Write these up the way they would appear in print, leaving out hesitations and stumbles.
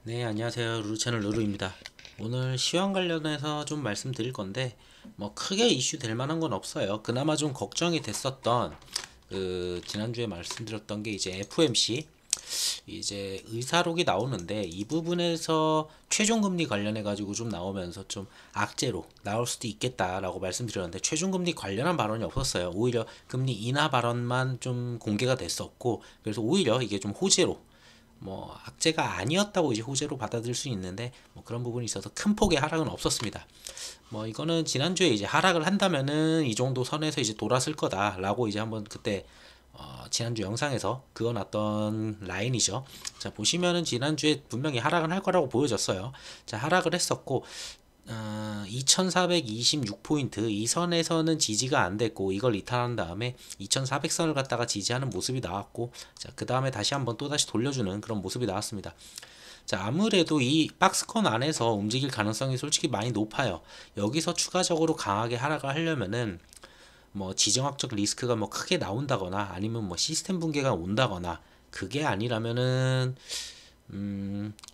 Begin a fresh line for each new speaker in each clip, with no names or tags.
네, 안녕하세요. 루루채널 루루입니다. 오늘 시황 관련해서 좀 말씀드릴 건데, 뭐 크게 이슈 될 만한 건 없어요. 그나마 좀 걱정이 됐었던 지난주에 말씀드렸던 게 이제 FOMC 이제 의사록이 나오는데, 이 부분에서 최종금리 관련해 가지고 좀 나오면서 좀 악재로 나올 수도 있겠다라고 말씀드렸는데, 최종금리 관련한 발언이 없었어요. 오히려 금리 인하 발언만 좀 공개가 됐었고, 그래서 오히려 이게 좀 호재로, 뭐 악재가 아니었다고 이제 호재로 받아들일 수 있는데, 뭐 그런 부분이 있어서 큰 폭의 하락은 없었습니다. 뭐 이거는 지난주에 이제 하락을 한다면은 이 정도 선에서 이제 돌았을 거다라고 이제 한번 그때 지난주 영상에서 그어놨던 라인이죠. 자, 보시면은 지난주에 분명히 하락은 할 거라고 보여졌어요. 자, 하락을 했었고, 2426포인트 이 선에서는 지지가 안 됐고, 이걸 이탈한 다음에 2400선을 갖다가 지지하는 모습이 나왔고, 자, 그 다음에 다시 한번 또다시 돌려주는 그런 모습이 나왔습니다. 자, 아무래도 이 박스권 안에서 움직일 가능성이 솔직히 많이 높아요. 여기서 추가적으로 강하게 하락을 하려면은 뭐 지정학적 리스크가 뭐 크게 나온다거나, 아니면 뭐 시스템 붕괴가 온다거나, 그게 아니라면은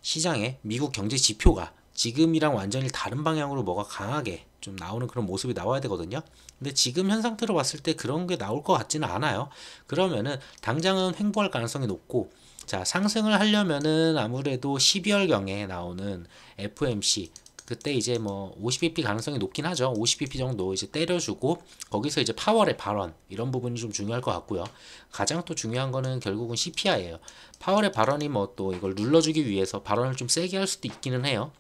시장에 미국 경제 지표가 지금이랑 완전히 다른 방향으로 뭐가 강하게 좀 나오는 그런 모습이 나와야 되거든요. 근데 지금 현 상태로 봤을 때 그런 게 나올 것 같지는 않아요. 그러면은 당장은 횡보할 가능성이 높고, 자, 상승을 하려면은 아무래도 12월경에 나오는 FOMC, 그때 이제 뭐 50bp 가능성이 높긴 하죠. 50bp 정도 이제 때려주고, 거기서 이제 파월의 발언, 이런 부분이 좀 중요할 것 같고요. 가장 또 중요한 거는 결국은 CPI예요. 파월의 발언이 뭐 또 이걸 눌러주기 위해서 발언을 좀 세게 할 수도 있기는 해요.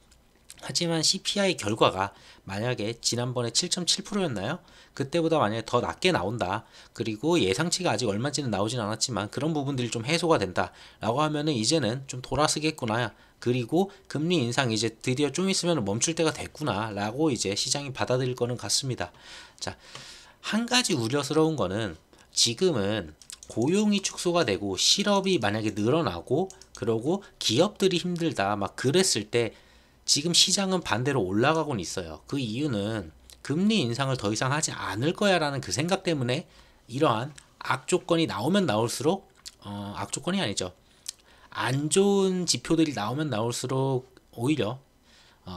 하지만 CPI 결과가 만약에 지난번에 7.7%였나요? 그때보다 만약에 더 낮게 나온다. 그리고 예상치가 아직 얼마인지는 나오진 않았지만 그런 부분들이 좀 해소가 된다. 라고 하면은 이제는 좀 돌아서겠구나. 그리고 금리 인상 이제 드디어 좀 있으면 멈출 때가 됐구나. 라고 이제 시장이 받아들일 거는 같습니다. 자, 한 가지 우려스러운 거는, 지금은 고용이 축소가 되고 실업이 만약에 늘어나고 그러고 기업들이 힘들다 막 그랬을 때, 지금 시장은 반대로 올라가곤 있어요. 그 이유는 금리 인상을 더 이상 하지 않을 거야라는 그 생각 때문에 이러한 악조건이 나오면 나올수록, 악조건이 아니죠, 안 좋은 지표들이 나오면 나올수록 오히려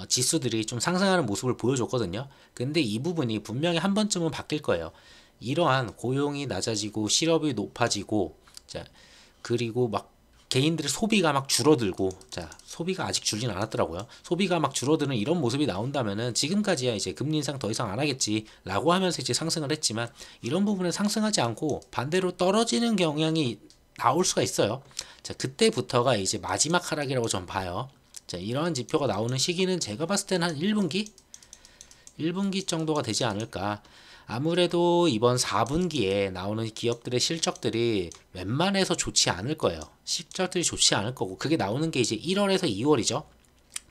지수들이 좀 상승하는 모습을 보여줬거든요. 근데 이 부분이 분명히 한 번쯤은 바뀔 거예요. 이러한 고용이 낮아지고 실업이 높아지고, 자, 그리고 막 개인들의 소비가 막 줄어들고, 자, 소비가 아직 줄진 않았더라고요. 소비가 막 줄어드는 이런 모습이 나온다면은, 지금까지야 이제 금리 인상 더 이상 안 하겠지라고 하면서 이제 상승을 했지만, 이런 부분은 상승하지 않고 반대로 떨어지는 경향이 나올 수가 있어요. 자, 그때부터가 이제 마지막 하락이라고 전 봐요. 자, 이러한 지표가 나오는 시기는 제가 봤을 때는 한 1분기? 1분기 정도가 되지 않을까. 아무래도 이번 4분기에 나오는 기업들의 실적들이 웬만해서 좋지 않을 거예요. 실적들이 좋지 않을 거고, 그게 나오는 게 이제 1월에서 2월이죠.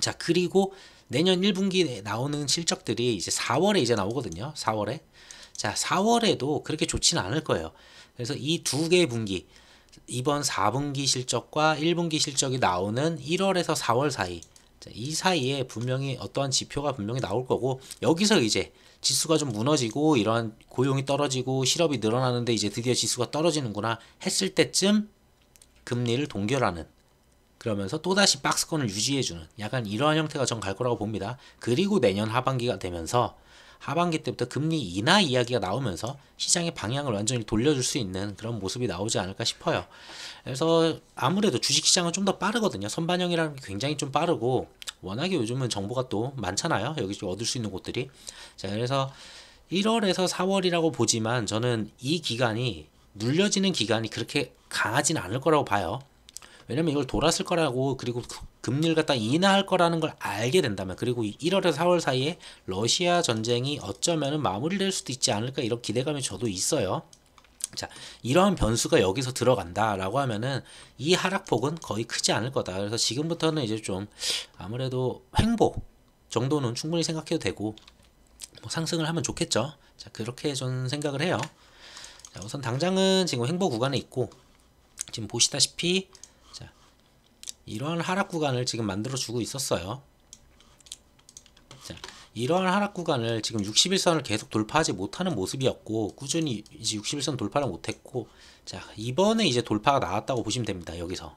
자, 그리고 내년 1분기에 나오는 실적들이 이제 4월에 이제 나오거든요. 4월에. 자, 4월에도 그렇게 좋지는 않을 거예요. 그래서 이 두 개의 분기, 이번 4분기 실적과 1분기 실적이 나오는 1월에서 4월 사이, 이 사이에 분명히 어떠한 지표가 분명히 나올 거고, 여기서 이제 지수가 좀 무너지고 이러한 고용이 떨어지고 실업이 늘어나는데 이제 드디어 지수가 떨어지는구나 했을 때쯤 금리를 동결하는, 그러면서 또다시 박스권을 유지해주는 약간 이러한 형태가 전 갈 거라고 봅니다. 그리고 내년 하반기가 되면서 하반기 때부터 금리 인하 이야기가 나오면서 시장의 방향을 완전히 돌려줄 수 있는 그런 모습이 나오지 않을까 싶어요. 그래서 아무래도 주식시장은 좀 더 빠르거든요. 선반영이라는 게 굉장히 좀 빠르고, 워낙에 요즘은 정보가 또 많잖아요. 여기 좀 얻을 수 있는 곳들이. 자, 그래서 1월에서 4월이라고 보지만 저는 이 기간이, 눌려지는 기간이 그렇게 강하진 않을 거라고 봐요. 왜냐면 이걸 돌았을 거라고, 그리고 금리를 갖다 인하할 거라는 걸 알게 된다면, 그리고 1월에서 4월 사이에 러시아 전쟁이 어쩌면은 마무리될 수도 있지 않을까, 이런 기대감이 저도 있어요. 자, 이러한 변수가 여기서 들어간다라고 하면은 이 하락폭은 거의 크지 않을 거다. 그래서 지금부터는 이제 좀 아무래도 횡보 정도는 충분히 생각해도 되고, 뭐 상승을 하면 좋겠죠. 자, 그렇게 저는 생각을 해요. 자, 우선 당장은 지금 횡보 구간에 있고, 지금 보시다시피, 자, 이러한 하락 구간을 지금 만들어 주고 있었어요. 자, 이러한 하락 구간을 지금 61선을 계속 돌파하지 못하는 모습이었고, 꾸준히 이제 61선 돌파를 못했고, 자, 이번에 이제 돌파가 나왔다고 보시면 됩니다. 여기서.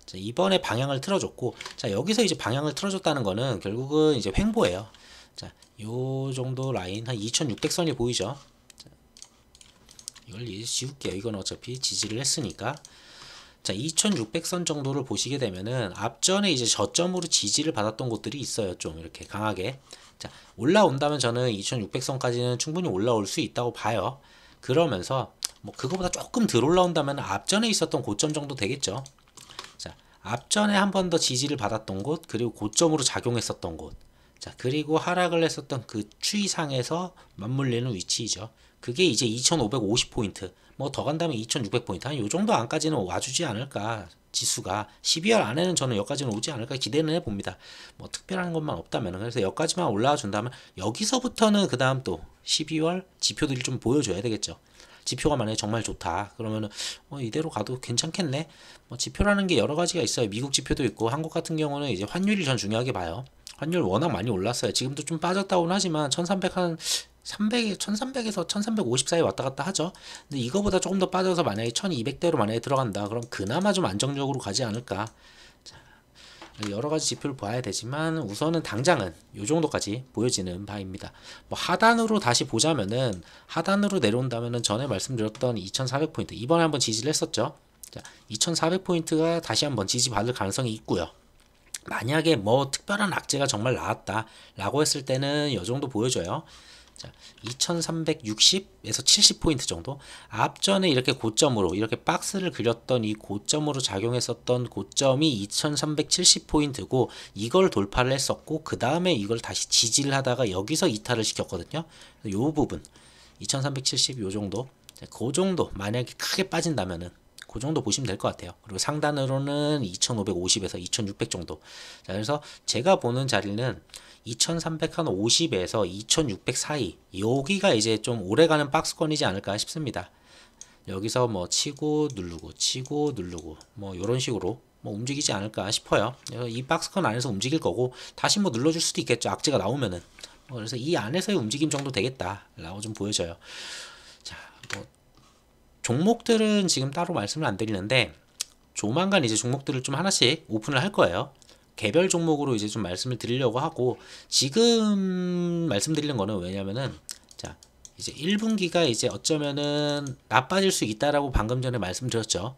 자, 이번에 방향을 틀어줬고, 자, 여기서 이제 방향을 틀어줬다는 거는 결국은 이제 횡보예요. 자, 요 정도 라인 한 2600선이 보이죠. 자, 이걸 이제 지울게요. 이건 어차피 지지를 했으니까. 자, 2600선 정도를 보시게 되면은 앞전에 이제 저점으로 지지를 받았던 곳들이 있어요. 좀 이렇게 강하게. 자, 올라온다면 저는 2600선까지는 충분히 올라올 수 있다고 봐요. 그러면서 뭐 그거보다 조금 덜 올라온다면 앞전에 있었던 고점 정도 되겠죠. 자, 앞전에 한 번 더 지지를 받았던 곳, 그리고 고점으로 작용했었던 곳. 자, 그리고 하락을 했었던 그 추이상에서 맞물리는 위치이죠. 그게 이제 2550포인트. 뭐 더 간다면 2600포인트. 한 요 정도 안까지는 와주지 않을까. 지수가 12월 안에는 저는 여기까지는 오지 않을까 기대는 해봅니다. 뭐 특별한 것만 없다면. 그래서 여기까지만 올라와 준다면 여기서부터는 그 다음 또 12월 지표들이 좀 보여줘야 되겠죠. 지표가 만약에 정말 좋다 그러면은 이대로 가도 괜찮겠네. 뭐 지표라는 게 여러 가지가 있어요. 미국 지표도 있고 한국 같은 경우는 이제 환율이 전 중요하게 봐요. 환율 워낙 많이 올랐어요. 지금도 좀 빠졌다고는 하지만 1300 한 300, 1300에서 1350 사이 왔다 갔다 하죠. 근데 이거보다 조금 더 빠져서 만약에 1200대로 만약에 들어간다 그럼 그나마 좀 안정적으로 가지 않을까. 여러 가지 지표를 봐야 되지만 우선은 당장은 이 정도까지 보여지는 바입니다. 뭐 하단으로 다시 보자면은 하단으로 내려온다면은 전에 말씀드렸던 2400포인트 이번에 한번 지지를 했었죠. 자, 2400포인트가 다시 한번 지지받을 가능성이 있고요. 만약에 뭐 특별한 악재가 정말 나왔다 라고 했을 때는 이 정도 보여줘요. 자, 2360에서 70포인트 정도. 앞전에 이렇게 고점으로 이렇게 박스를 그렸던 이 고점으로 작용했었던 고점이 2370포인트고 이걸 돌파를 했었고 그 다음에 이걸 다시 지지를 하다가 여기서 이탈을 시켰거든요. 요 부분 2370 요 정도. 자, 그 정도 만약에 크게 빠진다면은 그 정도 보시면 될 것 같아요. 그리고 상단으로는 2550에서 2600 정도. 자, 그래서 제가 보는 자리는 2350에서 2600 사이 여기가 이제 좀 오래가는 박스권이지 않을까 싶습니다. 여기서 뭐 치고 누르고 뭐 이런 식으로 뭐 움직이지 않을까 싶어요. 그래서 이 박스권 안에서 움직일 거고 다시 뭐 눌러줄 수도 있겠죠. 악재가 나오면은. 그래서 이 안에서의 움직임 정도 되겠다라고 좀 보여져요. 자, 뭐 종목들은 지금 따로 말씀을 안 드리는데 조만간 이제 종목들을 좀 하나씩 오픈을 할 거예요. 개별 종목으로 이제 좀 말씀을 드리려고 하고 지금 말씀드리는 거는 왜냐면은 자 이제 1분기가 이제 어쩌면은 나빠질 수 있다라고 방금 전에 말씀드렸죠.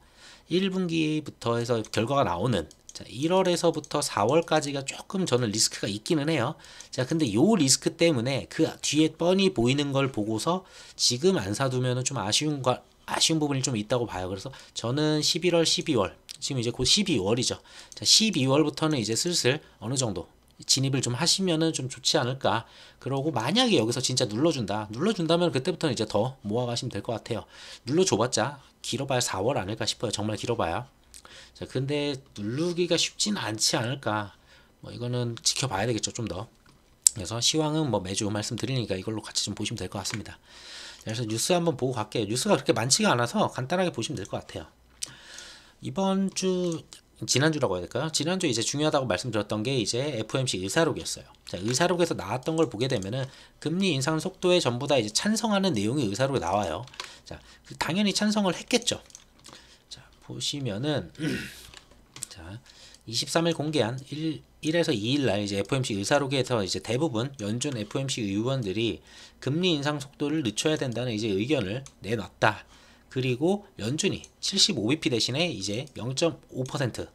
1분기부터 해서 결과가 나오는 자 1월에서부터 4월까지가 조금 저는 리스크가 있기는 해요. 자 근데 요 리스크 때문에 그 뒤에 뻔히 보이는 걸 보고서 지금 안 사두면은 좀 아쉬운 부분이 좀 있다고 봐요. 그래서 저는 11월, 12월 지금 이제 곧 12월이죠. 자, 12월부터는 이제 슬슬 어느 정도 진입을 좀 하시면은 좀 좋지 않을까. 그러고 만약에 여기서 진짜 눌러준다면 그때부터는 이제 더 모아가시면 될 것 같아요. 눌러줘봤자 길어봐야 4월 아닐까 싶어요. 정말 길어봐야. 자, 근데 누르기가 쉽진 않지 않을까. 뭐 이거는 지켜봐야 되겠죠, 좀 더. 그래서 시황은 뭐 매주 말씀드리니까 이걸로 같이 좀 보시면 될 것 같습니다. 그래서 뉴스 한번 보고 갈게요. 뉴스가 그렇게 많지가 않아서 간단하게 보시면 될 것 같아요. 이번 주 지난주라고 해야 될까요? 지난주 이제 중요하다고 말씀드렸던 게 이제 FOMC 의사록이었어요. 자, 의사록에서 나왔던 걸 보게 되면은 금리 인상 속도에 전부 다 이제 찬성하는 내용이 의사록에 나와요. 자, 당연히 찬성을 했겠죠. 자, 보시면은 자, 23일 공개한 1에서 2일 날 이제 FOMC 의사록에서 이제 대부분 연준 FOMC 의원들이 금리 인상 속도를 늦춰야 된다는 이제 의견을 내놨다. 그리고 연준이 75bp 대신에 이제 0.5%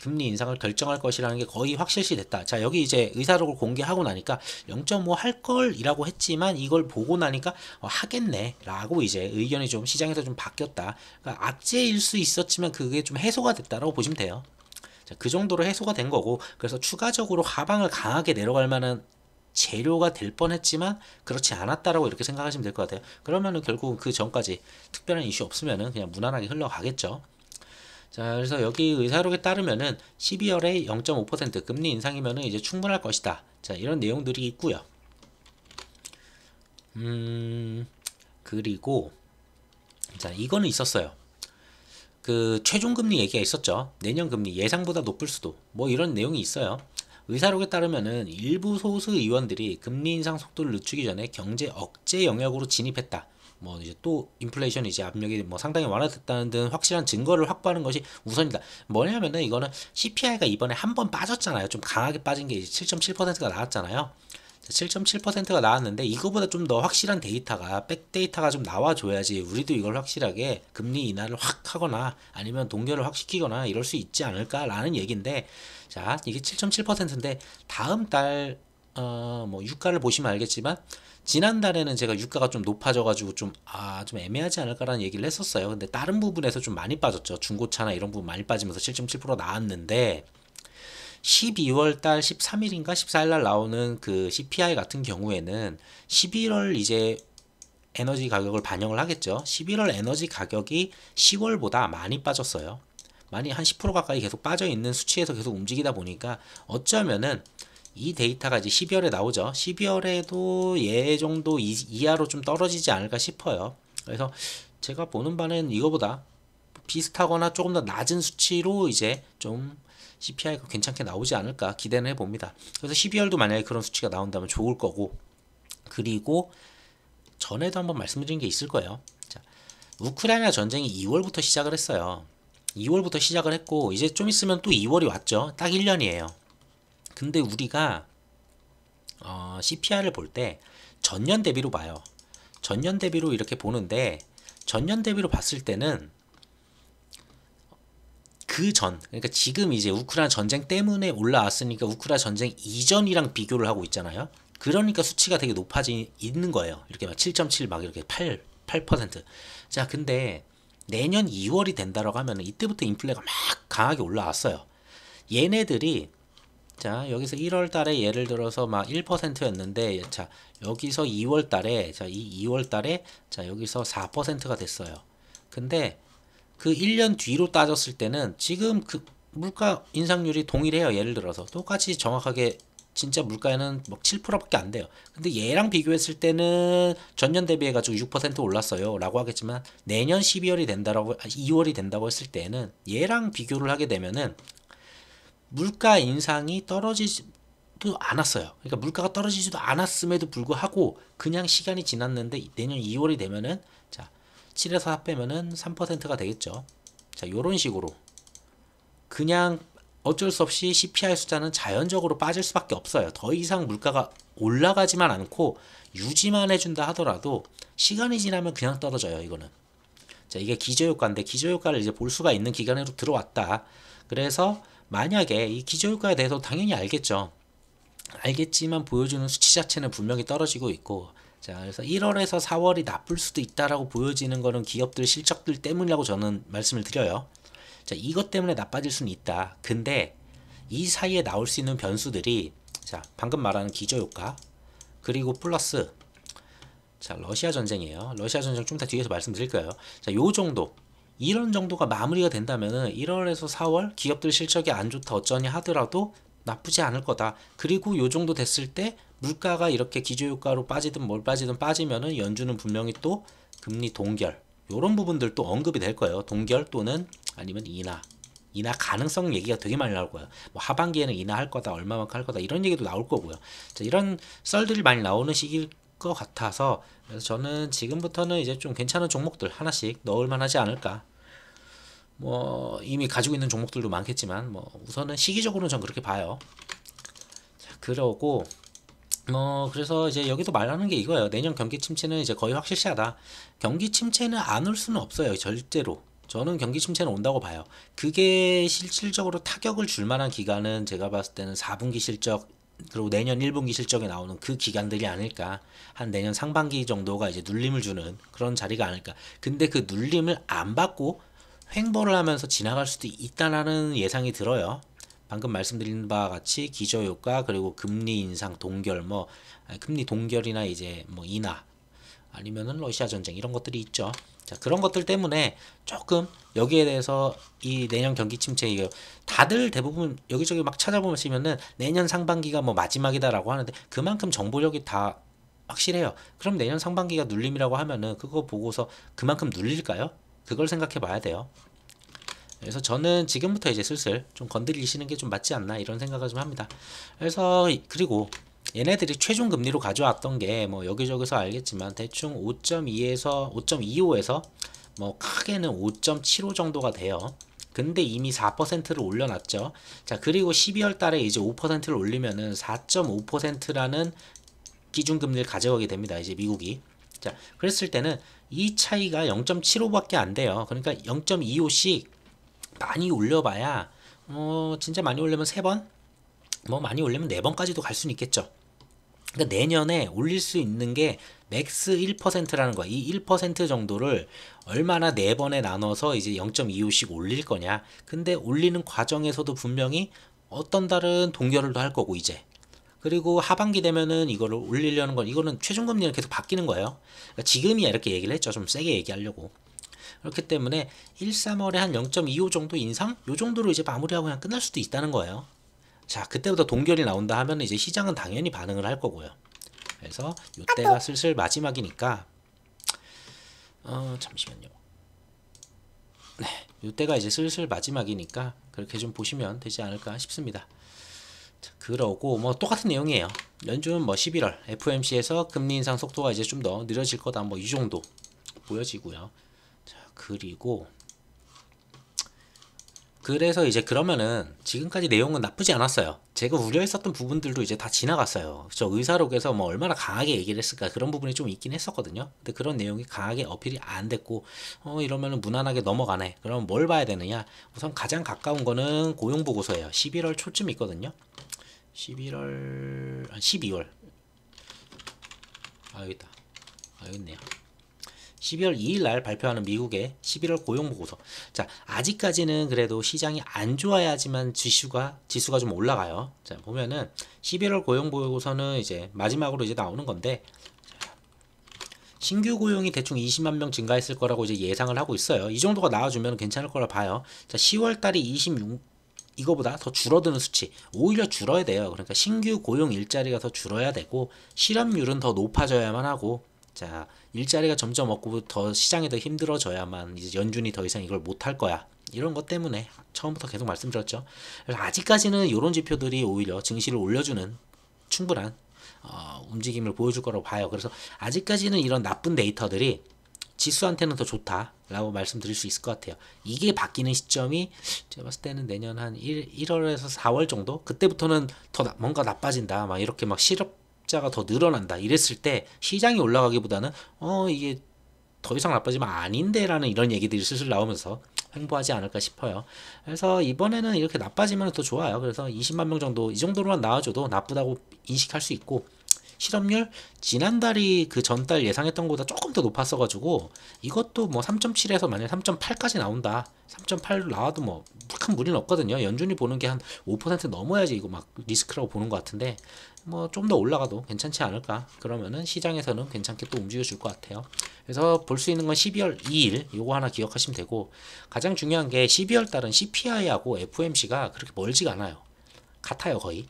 금리 인상을 결정할 것이라는 게 거의 확실시 됐다. 자, 여기 이제 의사록을 공개하고 나니까 0.5 할 걸이라고 했지만 이걸 보고 나니까 하겠네 라고 이제 의견이 좀 시장에서 좀 바뀌었다. 그러니까 악재일 수 있었지만 그게 좀 해소가 됐다라고 보시면 돼요. 자, 그 정도로 해소가 된 거고 그래서 추가적으로 하방을 강하게 내려갈 만한 재료가 될 뻔했지만 그렇지 않았다라고 이렇게 생각하시면 될 것 같아요. 그러면은 결국 그 전까지 특별한 이슈 없으면은 그냥 무난하게 흘러가겠죠. 자, 그래서 여기 의사록에 따르면은 12월에 0.5% 금리 인상이면은 이제 충분할 것이다. 자, 이런 내용들이 있고요. 그리고 자, 이거는 있었어요. 그 최종 금리 얘기가 있었죠. 내년 금리 예상보다 높을 수도 뭐 이런 내용이 있어요. 의사록에 따르면은 일부 소수 의원들이 금리 인상 속도를 늦추기 전에 경제 억제 영역으로 진입했다. 뭐 이제 또 인플레이션 이제 압력이 뭐 상당히 완화됐다는 등 확실한 증거를 확보하는 것이 우선이다. 뭐냐면은 이거는 CPI가 이번에 한 번 빠졌잖아요. 좀 강하게 빠진 게 이제 7.7%가 나왔잖아요. 7.7%가 나왔는데 이거보다 좀 더 확실한 데이터가 백데이터가 좀 나와줘야지 우리도 이걸 확실하게 금리 인하를 확 하거나 아니면 동결을 확 시키거나 이럴 수 있지 않을까라는 얘기인데, 자 이게 7.7%인데 다음 달 뭐 유가를 보시면 알겠지만 지난달에는 제가 유가가 좀 높아져가지고 좀 애매하지 않을까라는 얘기를 했었어요. 근데 다른 부분에서 좀 많이 빠졌죠. 중고차나 이런 부분 많이 빠지면서 7.7% 나왔는데 12월 달 13일인가 14일 날 나오는 그 CPI 같은 경우에는 11월 이제 에너지 가격을 반영을 하겠죠. 11월 에너지 가격이 10월보다 많이 빠졌어요. 많이 한 10% 가까이 계속 빠져 있는 수치에서 계속 움직이다 보니까 어쩌면은 이 데이터가 이제 12월에 나오죠. 12월에도 얘 정도 이하로 좀 떨어지지 않을까 싶어요. 그래서 제가 보는 바는 이거보다 비슷하거나 조금 더 낮은 수치로 이제 좀 CPI가 괜찮게 나오지 않을까 기대는 해봅니다. 그래서 12월도 만약에 그런 수치가 나온다면 좋을 거고, 그리고 전에도 한번 말씀드린 게 있을 거예요. 자, 우크라이나 전쟁이 2월부터 시작을 했어요. 2월부터 시작을 했고 이제 좀 있으면 또 2월이 왔죠. 딱 1년이에요. 근데 우리가 CPI를 볼 때 전년 대비로 봐요. 전년 대비로 이렇게 보는데 전년 대비로 봤을 때는 그러니까 지금 이제 우크라이나 전쟁 때문에 올라왔으니까 우크라이나 전쟁 이전이랑 비교를 하고 있잖아요. 그러니까 수치가 되게 있는 거예요. 이렇게 막 7.7 막 이렇게 8%. 자, 근데 내년 2월이 된다라고 하면 이때부터 인플레가 막 강하게 올라왔어요. 얘네들이 자, 여기서 1월 달에 예를 들어서 막 1%였는데 자, 여기서 2월 달에 이 2월 달에 자, 여기서 4%가 됐어요. 근데 그 1년 뒤로 따졌을 때는 지금 그 물가 인상률이 동일해요. 예를 들어서 똑같이 정확하게 진짜 물가에는 막 7%밖에 안 돼요. 근데 얘랑 비교했을 때는 전년 대비해 가지고 6% 올랐어요 라고 하겠지만 내년 12월이 된다라고 2월이 된다고 했을 때는 얘랑 비교를 하게 되면은 물가 인상이 떨어지지도 않았어요. 그러니까 물가가 떨어지지도 않았음에도 불구하고 그냥 시간이 지났는데 내년 2월이 되면은 자 7에서 4 빼면은 3%가 되겠죠. 자 요런 식으로 그냥 어쩔 수 없이 CPI 숫자는 자연적으로 빠질 수밖에 없어요. 더 이상 물가가 올라가지만 않고 유지만 해준다 하더라도 시간이 지나면 그냥 떨어져요. 이거는. 자 이게 기저효과인데 기저효과를 이제 볼 수가 있는 기간으로 들어왔다. 그래서 만약에 이 기저효과에 대해서 당연히 알겠죠. 알겠지만 보여주는 수치 자체는 분명히 떨어지고 있고, 자 그래서 1월에서 4월이 나쁠 수도 있다라고 보여지는 거는 기업들 실적들 때문이라고 저는 말씀을 드려요. 자 이것 때문에 나빠질 수는 있다. 근데 이 사이에 나올 수 있는 변수들이 자 방금 말하는 기저효과 그리고 플러스 자 러시아 전쟁이에요. 러시아 전쟁 좀 더 뒤에서 말씀드릴 거예요. 자 요 정도 이런 정도가 마무리가 된다면은 1월에서 4월 기업들 실적이 안 좋다 어쩌니 하더라도 나쁘지 않을 거다. 그리고 요 정도 됐을 때 물가가 이렇게 기저효과로 빠지든 뭘 빠지든 빠지면은 연준은 분명히 또 금리 동결 요런 부분들도 언급이 될 거예요. 동결 또는 아니면 인하 가능성 얘기가 되게 많이 나올 거예요. 뭐 하반기에는 인하할 거다 얼마만큼 할 거다 이런 얘기도 나올 거고요. 자, 이런 썰들이 많이 나오는 시기일 것 같아서 그래서 저는 지금부터는 이제 좀 괜찮은 종목들 하나씩 넣을 만하지 않을까. 뭐 이미 가지고 있는 종목들도 많겠지만 뭐 우선은 시기적으로는 전 그렇게 봐요. 자, 그러고 뭐 그래서 이제 여기도 말하는 게 이거예요. 내년 경기 침체는 이제 거의 확실시하다. 경기 침체는 안 올 수는 없어요. 절대로. 저는 경기 침체는 온다고 봐요. 그게 실질적으로 타격을 줄 만한 기간은 제가 봤을 때는 4분기 실적 그리고 내년 1분기 실적에 나오는 그 기간들이 아닐까. 한 내년 상반기 정도가 이제 눌림을 주는 그런 자리가 아닐까. 근데 그 눌림을 안 받고 횡보를 하면서 지나갈 수도 있다라는 예상이 들어요. 방금 말씀드린 바와 같이 기저효과 그리고 금리 인상 동결 뭐 금리 동결이나 이제 뭐 인하 아니면은 러시아 전쟁 이런 것들이 있죠. 자 그런 것들 때문에 조금 여기에 대해서 이 내년 경기 침체 이거 다들 대부분 여기저기 막 찾아보시면은 내년 상반기가 뭐 마지막이다라고 하는데 그만큼 정보력이 다 확실해요. 그럼 내년 상반기가 눌림이라고 하면은 그거 보고서 그만큼 눌릴까요? 그걸 생각해 봐야 돼요. 그래서 저는 지금부터 이제 슬슬 좀 건드리시는 게 좀 맞지 않나 이런 생각을 좀 합니다. 그래서 그리고 얘네들이 최종 금리로 가져왔던 게 뭐 여기저기서 알겠지만 대충 5.25에서 뭐 크게는 5.75 정도가 돼요. 근데 이미 4%를 올려놨죠. 자, 그리고 12월 달에 이제 5%를 올리면은 4.5%라는 기준금리를 가져가게 됩니다. 이제 미국이. 자, 그랬을 때는 이 차이가 0.75밖에 안 돼요. 그러니까 0.25씩 많이 올려봐야 진짜 많이 올리면 3번, 뭐 많이 올리면 4번까지도 갈 수는 있겠죠. 그러니까 내년에 올릴 수 있는 게 맥스 1%라는 거야. 이 1% 정도를 얼마나 4번에 나눠서 이제 0.25씩 올릴 거냐. 근데 올리는 과정에서도 분명히 어떤 달은 동결을 할 거고 이제. 그리고 하반기 되면은 이거를 올리려는 건 이거는 최종금리는 계속 바뀌는 거예요. 그러니까 지금이야 이렇게 얘기를 했죠. 좀 세게 얘기하려고. 그렇기 때문에 1, 3월에 한 0.25 정도 인상? 요 정도로 이제 마무리하고 그냥 끝날 수도 있다는 거예요. 자, 그때부터 동결이 나온다 하면 이제 시장은 당연히 반응을 할 거고요. 그래서 이때가 슬슬 마지막이니까 잠시만요. 네, 이때가 이제 슬슬 마지막이니까 그렇게 좀 보시면 되지 않을까 싶습니다. 자, 그러고 뭐 똑같은 내용이에요. 연준 뭐 11월 FOMC에서 금리 인상 속도가 이제 좀 더 느려질 거다 뭐 이 정도 보여지고요. 자, 그리고 그래서 이제 그러면은 지금까지 내용은 나쁘지 않았어요. 제가 우려했었던 부분들도 이제 다 지나갔어요. 저 의사록에서 뭐 얼마나 강하게 얘기를 했을까 그런 부분이 좀 있긴 했었거든요. 근데 그런 내용이 강하게 어필이 안 됐고 이러면은 무난하게 넘어가네. 그럼 뭘 봐야 되느냐? 우선 가장 가까운 거는 고용 보고서예요. 11월 초쯤 있거든요. 12월 여기 있다. 여기 있네요. 12월 2일 날 발표하는 미국의 11월 고용 보고서. 자, 아직까지는 그래도 시장이 안 좋아야지만 지수가 좀 올라가요. 자, 보면은 11월 고용 보고서는 이제 마지막으로 이제 나오는 건데 신규 고용이 대충 20만 명 증가했을 거라고 이제 예상을 하고 있어요. 이 정도가 나와주면 괜찮을 거라 봐요. 자, 10월 달이 26 이거보다 더 줄어드는 수치, 오히려 줄어야 돼요. 그러니까 신규 고용 일자리가 더 줄어야 되고 실업률은 더 높아져야만 하고, 자, 일자리가 점점 없고 더 시장이 더 힘들어져야만 이제 연준이 더 이상 이걸 못할 거야. 이런 것 때문에 처음부터 계속 말씀드렸죠. 그래서 아직까지는 이런 지표들이 오히려 증시를 올려주는 충분한 움직임을 보여줄 거라고 봐요. 그래서 아직까지는 이런 나쁜 데이터들이 지수한테는 더 좋다라고 말씀드릴 수 있을 것 같아요. 이게 바뀌는 시점이 제가 봤을 때는 내년 한 1월에서 4월 정도? 그때부터는 더 뭔가 나빠진다. 막 이렇게 막 실업자가 더 늘어난다. 이랬을 때 시장이 올라가기보다는 이게 더 이상 나빠지면 아닌데라는 이런 얘기들이 슬슬 나오면서 횡보하지 않을까 싶어요. 그래서 이번에는 이렇게 나빠지면 더 좋아요. 그래서 20만 명 정도 이 정도로만 나와줘도 나쁘다고 인식할 수 있고, 실업률 지난달이 그 전달 예상했던 것보다 조금 더 높았어가지고 이것도 뭐 3.7에서 만약 3.8까지 나온다, 3.8 나와도 뭐 큰 무리는 없거든요. 연준이 보는 게 한 5% 넘어야지 이거 막 리스크라고 보는 것 같은데 뭐 좀 더 올라가도 괜찮지 않을까. 그러면은 시장에서는 괜찮게 또 움직여 줄 것 같아요. 그래서 볼 수 있는 건 12월 2일 요거 하나 기억하시면 되고, 가장 중요한 게 12월 달은 CPI하고 FOMC가 그렇게 멀지가 않아요. 같아요 거의.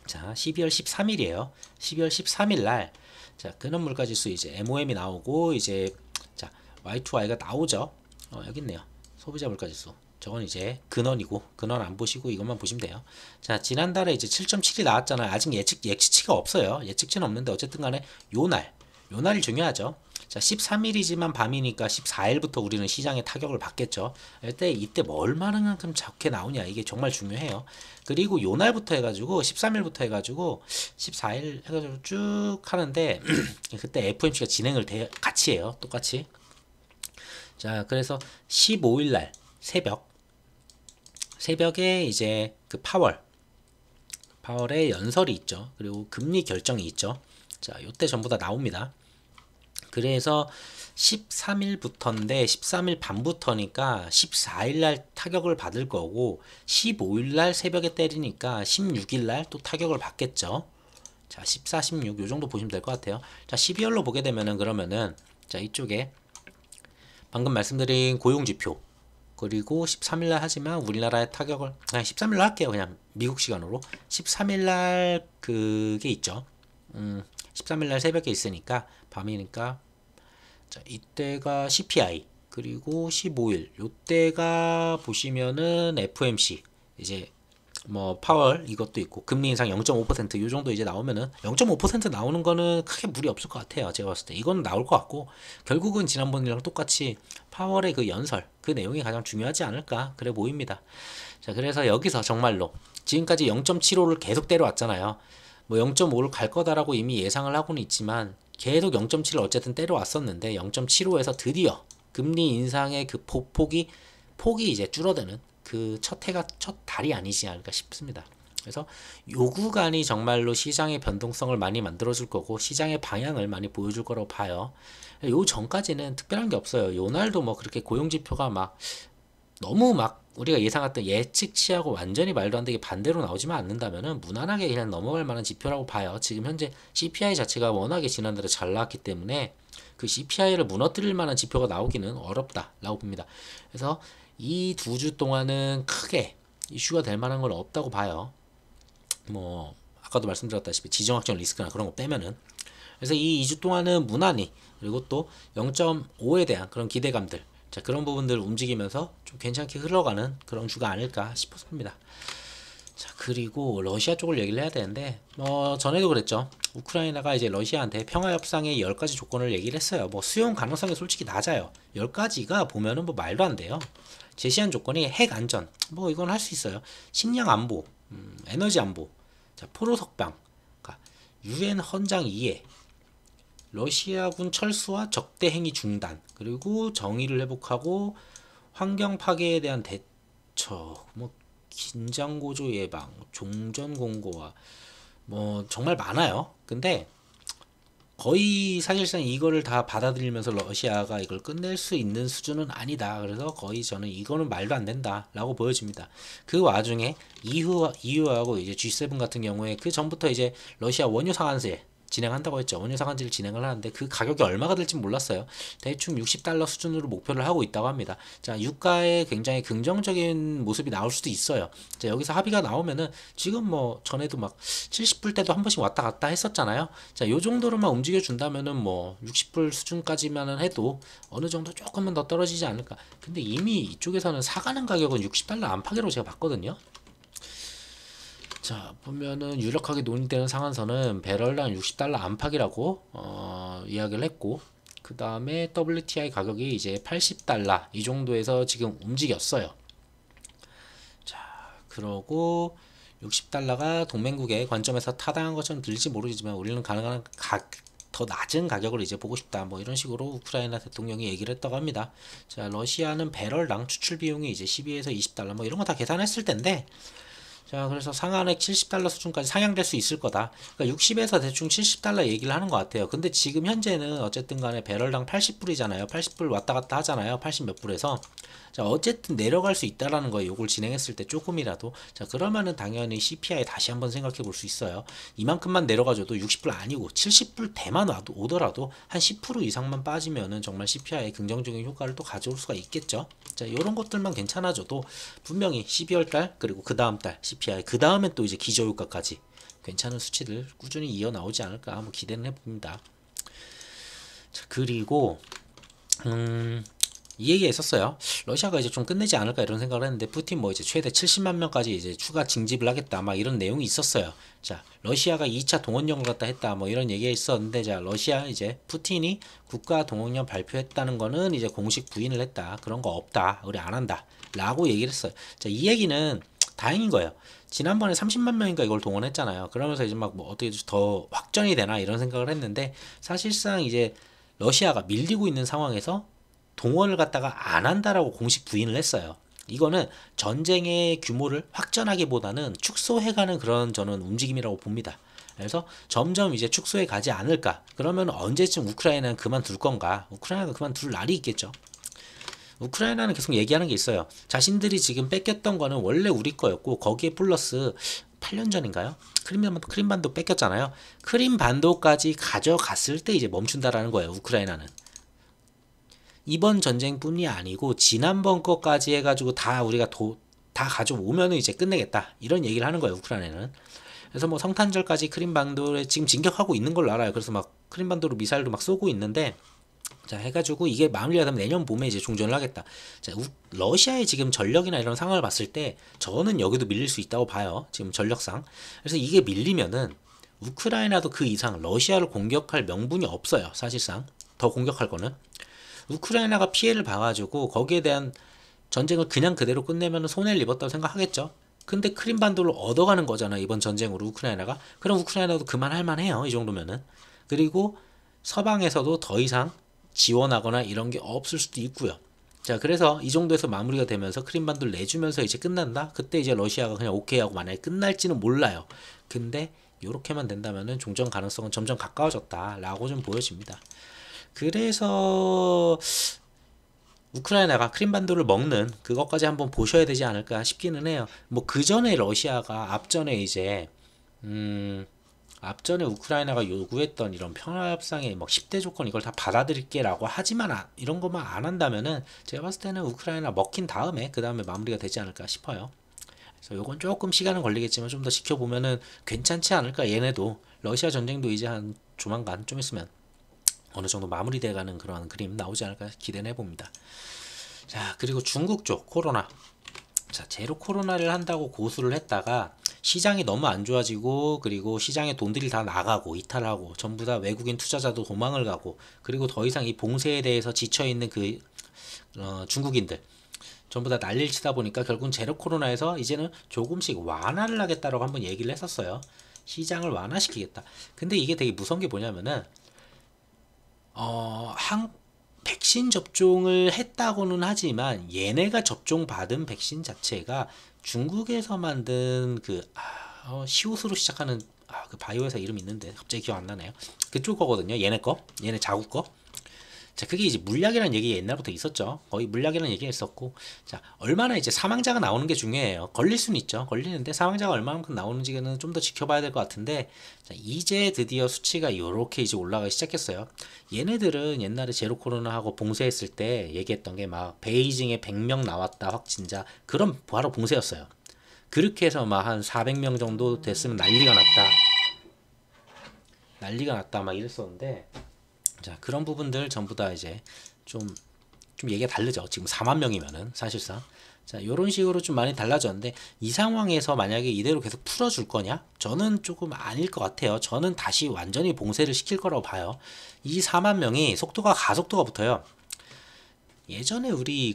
자, 12월 13일이에요. 12월 13일 날, 자, 근원 물가 지수 이제 MOM이 나오고, 이제, 자, Y2Y가 나오죠. 여기 있네요. 소비자 물가 지수. 저건 이제 근원이고, 근원 안 보시고 이것만 보시면 돼요. 자, 지난달에 이제 7.7이 나왔잖아요. 아직 예측치가 없어요. 예측치는 없는데, 어쨌든 간에 요 날이 중요하죠. 자, 13일이지만 밤이니까 14일부터 우리는 시장에 타격을 받겠죠. 이때 뭐 얼마만큼 좋게 나오냐, 이게 정말 중요해요. 그리고 요 날부터 해가지고 13일부터 해가지고 14일 해가지고 쭉 하는데 그때 FOMC가 진행을 같이 해요. 똑같이. 자, 그래서 15일 날 새벽에 이제 그 파월의 연설이 있죠. 그리고 금리 결정이 있죠. 자, 요때 전부 다 나옵니다. 그래서 13일부터인데 13일 밤부터니까 14일날 타격을 받을 거고, 15일날 새벽에 때리니까 16일날 또 타격을 받겠죠. 자, 14, 16 요정도 보시면 될 것 같아요. 자, 12월로 보게 되면은 그러면은 자, 이쪽에 방금 말씀드린 고용지표, 그리고 13일날 하지만 우리나라의 타격을 그냥 13일날 할게요. 그냥 미국 시간으로 13일날 그게 있죠. 13일날 새벽에 있으니까 밤이니까, 자, 이때가 CPI, 그리고 15일 요때가 보시면은 FOMC 이제 뭐 파월 이것도 있고 금리 인상 0.5%요 정도 이제 나오면은 0.5% 나오는 거는 크게 무리 없을 것 같아요. 제가 봤을 때 이건 나올 것 같고 결국은 지난번이랑 똑같이 파월의 그 연설 그 내용이 가장 중요하지 않을까 그래 보입니다. 자, 그래서 여기서 정말로 지금까지 0.75를 계속 때려왔잖아요. 뭐 0.5를 갈 거다라고 이미 예상을 하고는 있지만 계속 0.7을 어쨌든 때려왔었는데 0.75에서 드디어 금리 인상의 그 폭이 이제 줄어드는 그 첫 달이 아니지 않을까 싶습니다. 그래서 요 구간이 정말로 시장의 변동성을 많이 만들어줄 거고 시장의 방향을 많이 보여줄 거라고 봐요. 요 전까지는 특별한 게 없어요. 요 날도 뭐 그렇게 고용지표가 막 너무 막 우리가 예상했던 예측치하고 완전히 말도 안 되게 반대로 나오지만 않는다면은 무난하게 그냥 넘어갈 만한 지표라고 봐요. 지금 현재 CPI 자체가 워낙에 지난달에 잘 나왔기 때문에 그 CPI를 무너뜨릴 만한 지표가 나오기는 어렵다라고 봅니다. 그래서 이 두 주 동안은 크게 이슈가 될 만한 건 없다고 봐요. 뭐 아까도 말씀드렸다시피 지정학적 리스크나 그런 거 빼면은 그래서 이 2주 동안은 무난히 그리고 또 0.5에 대한 그런 기대감들 자 그런 부분들 움직이면서 좀 괜찮게 흘러가는 그런 주가 아닐까 싶었습니다. 자 그리고 러시아 쪽을 얘기를 해야 되는데 뭐 전에도 그랬죠. 우크라이나가 이제 러시아한테 평화협상의 10가지 조건을 얘기를 했어요. 뭐 수용 가능성이 솔직히 낮아요. 10가지가 보면은 뭐 말도 안 돼요. 제시한 조건이 핵 안전 뭐 이건 할 수 있어요. 식량 안보 에너지 안보 자 포로 석방 그러니까 유엔 헌장 이해 러시아군 철수와 적대 행위 중단 그리고 정의를 회복하고 환경 파괴에 대한 대처 뭐 긴장 고조 예방 종전 공고와 뭐 정말 많아요. 근데 거의 사실상 이거를 다 받아들이면서 러시아가 이걸 끝낼 수 있는 수준은 아니다. 그래서 거의 저는 이거는 말도 안 된다라고 보여집니다. 그 와중에 EU하고 이제 G7 같은 경우에 그 전부터 이제 러시아 원유 상한세 진행한다고 했죠. 원유 상한제를 진행을 하는데 그 가격이 얼마가 될지 몰랐어요. 대충 60달러 수준으로 목표를 하고 있다고 합니다. 자, 유가에 굉장히 긍정적인 모습이 나올 수도 있어요. 자, 여기서 합의가 나오면은 지금 뭐 전에도 막 70불 때도 한 번씩 왔다 갔다 했었잖아요. 자, 요 정도로만 움직여 준다면은 뭐 60불 수준까지만은 해도 어느 정도 조금만 더 떨어지지 않을까. 근데 이미 이쪽에서는 사가는 가격은 60달러 안팎으로 제가 봤거든요. 자 보면은 유력하게 논의되는 상한선은 배럴당 60달러 안팎이라고 이야기를 했고 그 다음에 WTI 가격이 이제 80달러 이 정도에서 지금 움직였어요. 자 그러고 60달러가 동맹국의 관점에서 타당한 것처럼 들릴지 모르겠지만 우리는 가능한 더 낮은 가격을 이제 보고 싶다 뭐 이런 식으로 우크라이나 대통령이 얘기를 했다고 합니다. 자 러시아는 배럴당 추출 비용이 이제 12에서 20달러 뭐 이런 거 다 계산했을 텐데 자, 그래서 상한액 70달러 수준까지 상향될 수 있을 거다. 그러니까 60에서 대충 70달러 얘기를 하는 것 같아요. 근데 지금 현재는 어쨌든 간에 배럴당 80불이잖아요. 80불 왔다 갔다 하잖아요. 80 몇 불에서. 자, 어쨌든 내려갈 수 있다라는 거예요. 요걸 진행했을 때 조금이라도. 자, 그러면은 당연히 CPI 다시 한번 생각해 볼 수 있어요. 이만큼만 내려가줘도 60불 아니고 70불 대만 오더라도 한 10% 이상만 빠지면은 정말 CPI에 긍정적인 효과를 또 가져올 수가 있겠죠. 자, 요런 것들만 괜찮아져도 분명히 12월 달 그리고 그 다음 달 CPI 그 다음엔 또 이제 기저효과까지 괜찮은 수치들 꾸준히 이어 나오지 않을까 한번 기대는 해봅니다. 자, 그리고 이 얘기 했었어요. 러시아가 이제 좀 끝내지 않을까 이런 생각을 했는데 푸틴 뭐 이제 최대 70만 명까지 이제 추가 징집을 하겠다 막 이런 내용이 있었어요. 자, 러시아가 2차 동원령을 갖다 했다 뭐 이런 얘기가 있었는데 자, 러시아 이제 푸틴이 국가 동원령 발표했다는 거는 이제 공식 부인을 했다. 그런 거 없다. 우리 안 한다. 라고 얘기를 했어요. 자, 이 얘기는 다행인 거예요. 지난번에 30만 명인가 이걸 동원했잖아요. 그러면서 이제 막 뭐 어떻게 더 확전이 되나 이런 생각을 했는데 사실상 이제 러시아가 밀리고 있는 상황에서 동원을 갖다가 안 한다라고 공식 부인을 했어요. 이거는 전쟁의 규모를 확전하기보다는 축소해가는 그런 저는 움직임이라고 봅니다. 그래서 점점 이제 축소해 가지 않을까. 그러면 언제쯤 우크라이나는 그만둘 건가? 우크라이나가 그만둘 날이 있겠죠. 우크라이나는 계속 얘기하는 게 있어요. 자신들이 지금 뺏겼던 거는 원래 우리 거였고 거기에 플러스 8년 전인가요? 크림반도 뺏겼잖아요. 크림반도까지 가져갔을 때 이제 멈춘다라는 거예요. 우크라이나는. 이번 전쟁뿐이 아니고 지난번 것까지 해가지고 다 우리가 다 가져오면은 이제 끝내겠다 이런 얘기를 하는 거예요. 우크라이나는. 그래서 뭐 성탄절까지 크림반도에 지금 진격하고 있는 걸로 알아요. 그래서 막 크림반도로 미사일도 막 쏘고 있는데 자, 해가지고 이게 마무리가 되면 내년 봄에 이제 종전을 하겠다. 자, 러시아의 지금 전력이나 이런 상황을 봤을 때 저는 여기도 밀릴 수 있다고 봐요. 지금 전력상. 그래서 이게 밀리면은 우크라이나도 그 이상 러시아를 공격할 명분이 없어요. 사실상 더 공격할 거는 우크라이나가 피해를 봐가지고 거기에 대한 전쟁을 그냥 그대로 끝내면 손해를 입었다고 생각하겠죠. 근데 크림반도를 얻어가는 거잖아, 이번 전쟁으로 우크라이나가. 그럼 우크라이나도 그만할 만해요, 이 정도면은. 그리고 서방에서도 더 이상 지원하거나 이런 게 없을 수도 있고요. 자, 그래서 이 정도에서 마무리가 되면서 크림반도를 내주면서 이제 끝난다. 그때 이제 러시아가 그냥 오케이 하고 만약에 끝날지는 몰라요. 근데 요렇게만 된다면은 종전 가능성은 점점 가까워졌다라고 좀 보여집니다. 그래서 우크라이나가 크림반도를 먹는 그것까지 한번 보셔야 되지 않을까 싶기는 해요. 뭐 그 전에 러시아가 앞전에 이제 앞전에 우크라이나가 요구했던 이런 평화협상의 뭐 10대 조건 이걸 다 받아들일게라고 하지만 이런 것만 안 한다면은 제가 봤을 때는 우크라이나 먹힌 다음에 그 다음에 마무리가 되지 않을까 싶어요. 그래서 요건 조금 시간은 걸리겠지만 좀 더 지켜보면은 괜찮지 않을까. 얘네도 러시아 전쟁도 이제 한 조만간 좀 있으면 어느 정도 마무리돼가는 그런 그림 나오지 않을까 기대는 해봅니다. 자, 그리고 중국 쪽 코로나. 자, 제로 코로나를 한다고 고수를 했다가 시장이 너무 안 좋아지고 그리고 시장에 돈들이 다 나가고 이탈하고 전부 다 외국인 투자자도 도망을 가고 그리고 더 이상 이 봉쇄에 대해서 지쳐있는 그 중국인들 전부 다 난리를 치다 보니까 결국은 제로 코로나에서 이제는 조금씩 완화를 하겠다라고 한번 얘기를 했었어요. 시장을 완화시키겠다. 근데 이게 되게 무서운 게 뭐냐면은 백신 접종을 했다고는 하지만 얘네가 접종받은 백신 자체가 중국에서 만든 그 시옷으로 시작하는 그 바이오 회사 이름 있는데 갑자기 기억 안 나네요. 그쪽 거거든요. 얘네 거, 얘네 자국 거. 자, 그게 이제 물약이라는 얘기 옛날부터 있었죠. 거의 물약이라는 얘기 했었고, 자, 얼마나 이제 사망자가 나오는 게 중요해요. 걸릴 수는 있죠. 걸리는데 사망자가 얼마만큼 나오는지는 좀 더 지켜봐야 될 것 같은데, 자, 이제 드디어 수치가 이렇게 이제 올라가기 시작했어요. 얘네들은 옛날에 제로 코로나하고 봉쇄했을 때 얘기했던 게 막 베이징에 100명 나왔다 확진자, 그럼 바로 봉쇄였어요. 그렇게 해서 막 한 400명 정도 됐으면 난리가 났다 막 이랬었는데, 자, 그런 부분들 전부 다 이제 좀 얘기가 다르죠. 지금 4만 명이면은 사실상. 자, 요런 식으로 좀 많이 달라졌는데 이 상황에서 만약에 이대로 계속 풀어줄 거냐? 저는 조금 아닐 것 같아요. 저는 다시 완전히 봉쇄를 시킬 거라고 봐요. 이 4만 명이 가속도가 붙어요. 예전에 우리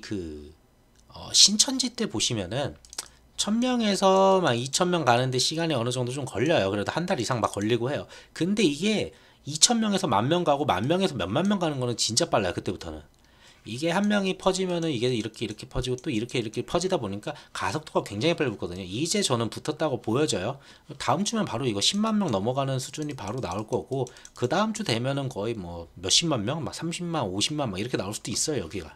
신천지 때 보시면은 1000명에서 막 2000명 가는데 시간이 어느 정도 좀 걸려요. 그래도 한 달 이상 막 걸리고 해요. 근데 이게 2000명에서 10,000명 가고 10,000명에서 몇만 명 가는 거는 진짜 빨라요. 그때부터는. 이게 한 명이 퍼지면은 이게 이렇게 퍼지고 또 이렇게 퍼지다 보니까 가속도가 굉장히 빨리 붙거든요. 이제 저는 붙었다고 보여져요. 다음 주면 바로 이거 10만 명 넘어가는 수준이 바로 나올 거고 그 다음 주 되면은 거의 뭐 몇십만 명, 막 30만, 50만 막 이렇게 나올 수도 있어요. 여기가.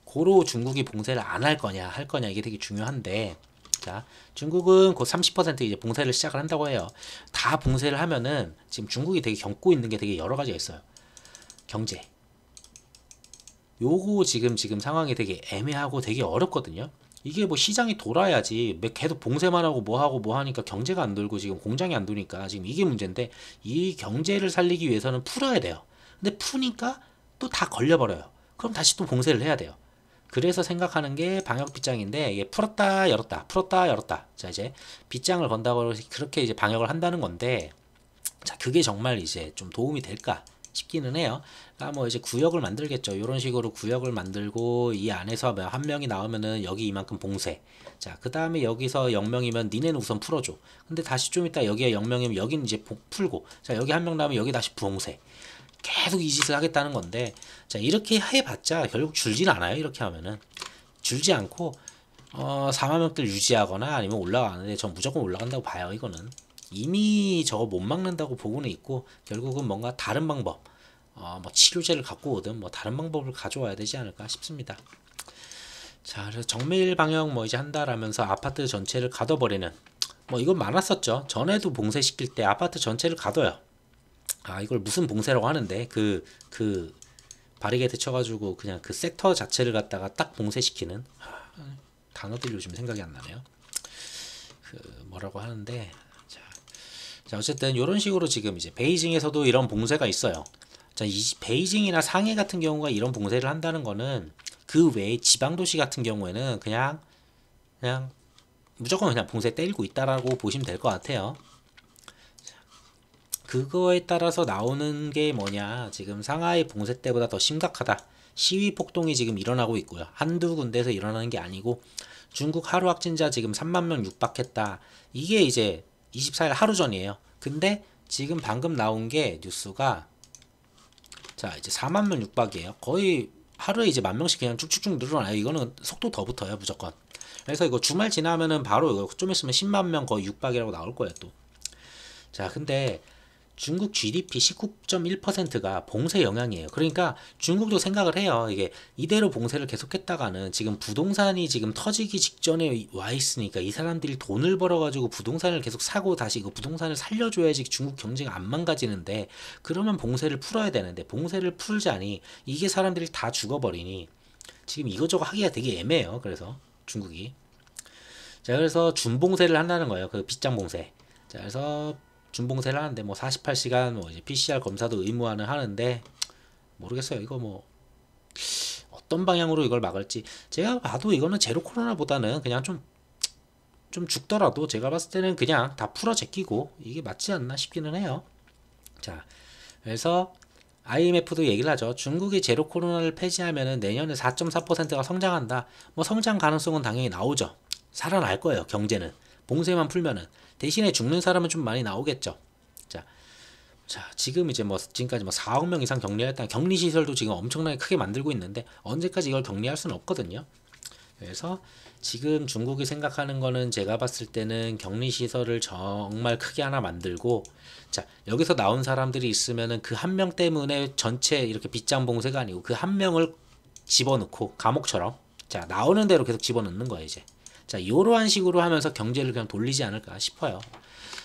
고로 중국이 봉쇄를 안 할 거냐 할 거냐 이게 되게 중요한데, 자, 중국은 곧 30% 이제 봉쇄를 시작을 한다고 해요. 다 봉쇄를 하면은 지금 중국이 되게 겪고 있는 게 되게 여러 가지가 있어요. 경제. 요거 지금 상황이 되게 애매하고 되게 어렵거든요. 이게 뭐 시장이 돌아야지 계속 봉쇄만 하고 뭐 하니까 경제가 안 돌고 지금 공장이 안 도니까 지금 이게 문제인데, 이 경제를 살리기 위해서는 풀어야 돼요. 근데 푸니까 또 다 걸려버려요. 그럼 다시 또 봉쇄를 해야 돼요. 그래서 생각하는 게 방역 빗장인데, 이게 풀었다 열었다 풀었다 열었다. 자, 이제 빗장을 건다고 그렇게 이제 방역을 한다는 건데, 자, 그게 정말 이제 좀 도움이 될까 싶기는 해요. 그러니까 뭐 이제 구역을 만들겠죠. 이런 식으로 구역을 만들고 이 안에서 한 명이 나오면은 여기 이만큼 봉쇄. 자, 그 다음에 여기서 0명이면 니네는 우선 풀어줘. 근데 다시 좀 이따 여기가 0명이면 여기는 이제 풀고, 자, 여기 한 명 나오면 여기 다시 봉쇄. 계속 이 짓을 하겠다는 건데, 자, 이렇게 해봤자 결국 줄진 않아요. 이렇게 하면은 줄지 않고 4만 명대를 유지하거나 아니면 올라가는데 전 무조건 올라간다고 봐요. 이거는 이미 저거 못 막는다고 보고는 있고, 결국은 뭔가 다른 방법, 뭐 치료제를 갖고 오든 뭐 다른 방법을 가져와야 되지 않을까 싶습니다. 자, 그래서 정밀 방역 뭐 이제 한다라면서 아파트 전체를 가둬버리는, 뭐 이건 많았었죠. 전에도 봉쇄시킬 때 아파트 전체를 가둬요. 이걸 무슨 봉쇄라고 하는데 바리게이트 쳐가지고 그냥 그 섹터 자체를 갖다가 딱 봉쇄시키는, 단어들이 요즘 생각이 안 나네요. 뭐라고 하는데, 자, 어쨌든 이런 식으로 지금 이제 베이징에서도 이런 봉쇄가 있어요. 자, 이 베이징이나 상해 같은 경우가 이런 봉쇄를 한다는 거는 그 외에 지방 도시 같은 경우에는 그냥 무조건 그냥 봉쇄 때리고 있다라고 보시면 될 것 같아요. 그거에 따라서 나오는 게 뭐냐, 지금 상하이 봉쇄 때보다 더 심각하다. 시위 폭동이 지금 일어나고 있고요. 한두 군데에서 일어나는 게 아니고 중국 하루 확진자 지금 3만 명 육박했다. 이게 이제 24일 하루 전이에요. 근데 지금 방금 나온 게 뉴스가, 자 이제 4만 명 육박이에요. 거의 하루에 이제 1만 명씩 그냥 쭉쭉쭉 늘어나요. 이거는 속도 더 붙어요 무조건. 그래서 이거 주말 지나면은 바로 이거 좀 있으면 10만 명 거의 육박이라고 나올 거예요 또. 자, 근데 중국 GDP 19.1%가 봉쇄 영향이에요. 그러니까 중국도 생각을 해요. 이게 이대로 봉쇄를 계속했다가는 지금 부동산이 지금 터지기 직전에 와 있으니까 이 사람들이 돈을 벌어가지고 부동산을 계속 사고 다시 이거 부동산을 살려줘야지 중국 경제가 안 망가지는데, 그러면 봉쇄를 풀어야 되는데 봉쇄를 풀자니 이게 사람들이 다 죽어버리니 지금 이거저거 하기가 되게 애매해요. 그래서 중국이. 자, 그래서 준봉쇄를 한다는 거예요. 그 빗장 봉쇄. 자, 그래서 준봉쇄를 하는데 뭐 48시간 뭐 이제 PCR 검사도 의무화는 하는데 모르겠어요. 이거 뭐 어떤 방향으로 이걸 막을지. 제가 봐도 이거는 제로 코로나보다는 그냥 좀 죽더라도 제가 봤을 때는 그냥 다 풀어 제끼고 이게 맞지 않나 싶기는 해요. 자, 그래서 IMF도 얘기를 하죠. 중국이 제로 코로나를 폐지하면은 내년에 4.4%가 성장한다. 뭐 성장 가능성은 당연히 나오죠. 살아날 거예요. 경제는 봉쇄만 풀면은. 대신에 죽는 사람은 좀 많이 나오겠죠. 자, 지금 이제 뭐 지금까지 뭐 4억 명 이상 격리했다. 격리 시설도 지금 엄청나게 크게 만들고 있는데 언제까지 이걸 격리할 수는 없거든요. 그래서 지금 중국이 생각하는 거는 제가 봤을 때는 격리 시설을 정말 크게 하나 만들고, 자 여기서 나온 사람들이 있으면은 그 한 명 때문에 전체 이렇게 빗장 봉쇄가 아니고 그 한 명을 집어넣고 감옥처럼 자 나오는 대로 계속 집어넣는 거예요 이제. 자, 이러한 식으로 하면서 경제를 그냥 돌리지 않을까 싶어요.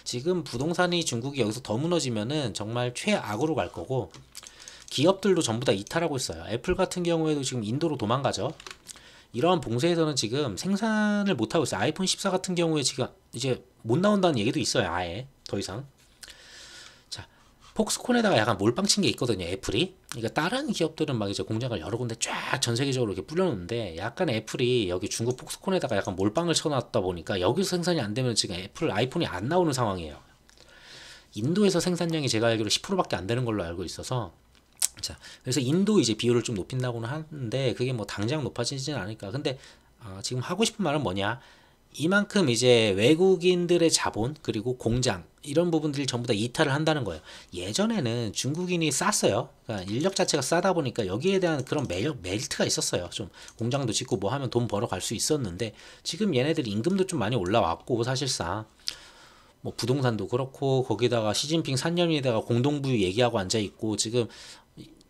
지금 부동산이 중국이 여기서 더 무너지면은 정말 최악으로 갈 거고, 기업들도 전부 다 이탈하고 있어요. 애플 같은 경우에도 지금 인도로 도망가죠. 이러한 봉쇄에서는 지금 생산을 못 하고 있어요. 아이폰 14 같은 경우에 지금 이제 못 나온다는 얘기도 있어요. 아예 더 이상. 자, 폭스콘에다가 약간 몰빵 친 게 있거든요. 애플이. 그러니까 다른 기업들은 막 이제 공장을 여러 군데 쫙 전 세계적으로 이렇게 뿌려놓는데, 약간 애플이 여기 중국 폭스콘에다가 약간 몰빵을 쳐놨다 보니까 여기서 생산이 안 되면 지금 애플 아이폰이 안 나오는 상황이에요. 인도에서 생산량이 제가 알기로 10%밖에 안 되는 걸로 알고 있어서, 자 그래서 인도 이제 비율을 좀 높인다고는 하는데 그게 뭐 당장 높아지지는 않을까. 근데 지금 하고 싶은 말은 뭐냐, 이만큼 이제 외국인들의 자본 그리고 공장 이런 부분들이 전부 다 이탈을 한다는 거예요. 예전에는 중국인이 쌌어요. 그러니까 인력 자체가 싸다 보니까 여기에 대한 그런 메리트가 있었어요. 좀 공장도 짓고 뭐 하면 돈 벌어 갈 수 있었는데, 지금 얘네들 임금도 좀 많이 올라왔고 사실상 뭐 부동산도 그렇고 거기다가 시진핑 산념에다가 공동부유 얘기하고 앉아 있고 지금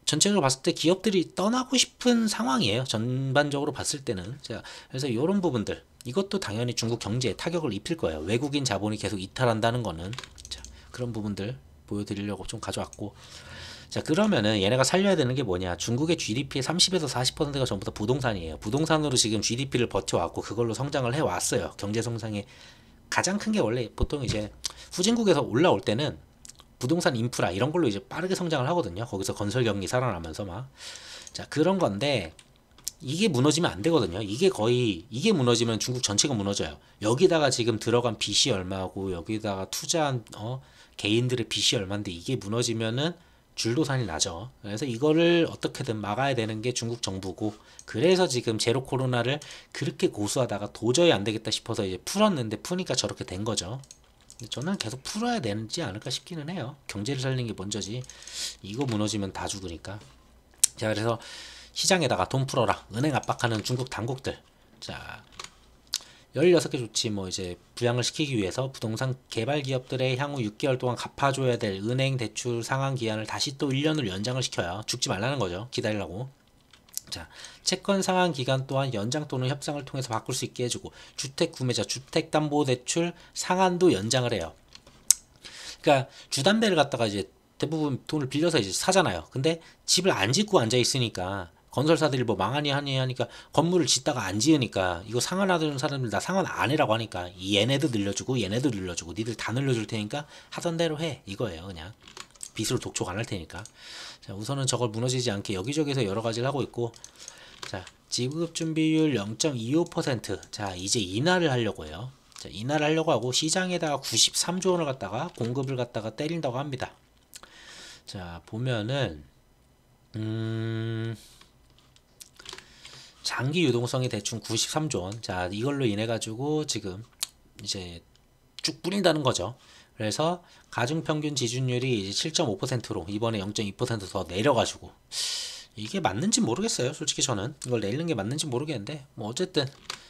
전체적으로 봤을 때 기업들이 떠나고 싶은 상황이에요. 전반적으로 봤을 때는. 자, 그래서 이런 부분들 이것도 당연히 중국 경제에 타격을 입힐 거예요. 외국인 자본이 계속 이탈한다는 거는. 자, 그런 부분들 보여드리려고 좀 가져왔고, 자 그러면은 얘네가 살려야 되는 게 뭐냐, 중국의 GDP의 30에서 40%가 전부 다 부동산이에요. 부동산으로 지금 GDP를 버텨왔고 그걸로 성장을 해왔어요. 경제 성장에 가장 큰 게 원래 보통 이제 후진국에서 올라올 때는 부동산 인프라 이런 걸로 이제 빠르게 성장을 하거든요. 거기서 건설 경기 살아나면서 막. 자, 그런 건데 이게 무너지면 안 되거든요. 이게 무너지면 중국 전체가 무너져요. 여기다가 지금 들어간 빚이 얼마고 여기다가 투자한 개인들의 빚이 얼마인데 이게 무너지면은 줄도산이 나죠. 그래서 이거를 어떻게든 막아야 되는 게 중국 정부고, 그래서 지금 제로 코로나를 그렇게 고수하다가 도저히 안 되겠다 싶어서 이제 풀었는데 푸니까 저렇게 된 거죠. 저는 계속 풀어야 되지 않을까 싶기는 해요. 경제를 살리는 게 먼저지. 이거 무너지면 다 죽으니까. 자, 그래서 시장에다가 돈 풀어라, 은행 압박하는 중국 당국들. 자, 16개 조치 뭐 이제 부양을 시키기 위해서 부동산 개발 기업들의 향후 6개월 동안 갚아줘야 될 은행 대출 상환 기한을 다시 또 1년을 연장을 시켜요. 죽지 말라는 거죠. 기다리라고. 자, 채권 상환 기간 또한 연장 또는 협상을 통해서 바꿀 수 있게 해주고, 주택 구매자 주택담보대출 상한도 연장을 해요. 그러니까 주담대를 갖다가 이제 대부분 돈을 빌려서 이제 사잖아요. 근데 집을 안 짓고 앉아 있으니까 건설사들이 뭐 망하니 하니 하니까 건물을 짓다가 안 지으니까 이거 상환하는 사람들 나 상환 안 해라고 하니까 얘네도 늘려주고 얘네도 늘려주고 니들 다 늘려줄 테니까 하던 대로 해 이거예요 그냥. 빚으로 독촉 안 할 테니까. 자, 우선은 저걸 무너지지 않게 여기저기서 여러 가지를 하고 있고, 자, 지급 준비율 0.25%. 자, 이제 인하를 하려고 해요. 자, 인하를 하려고 하고 시장에다가 93조 원을 갖다가 공급을 갖다가 때린다고 합니다. 자, 보면은 장기 유동성이 대충 93조 원. 자, 이걸로 인해 가지고 지금 이제 쭉 뿌린다는 거죠. 그래서 가중평균 지준율이 이제 7.5%로 이번에 0.2%더 내려가지고, 이게 맞는지 모르겠어요. 솔직히 저는 이걸 내리는 게 맞는지 모르겠는데, 뭐 어쨌든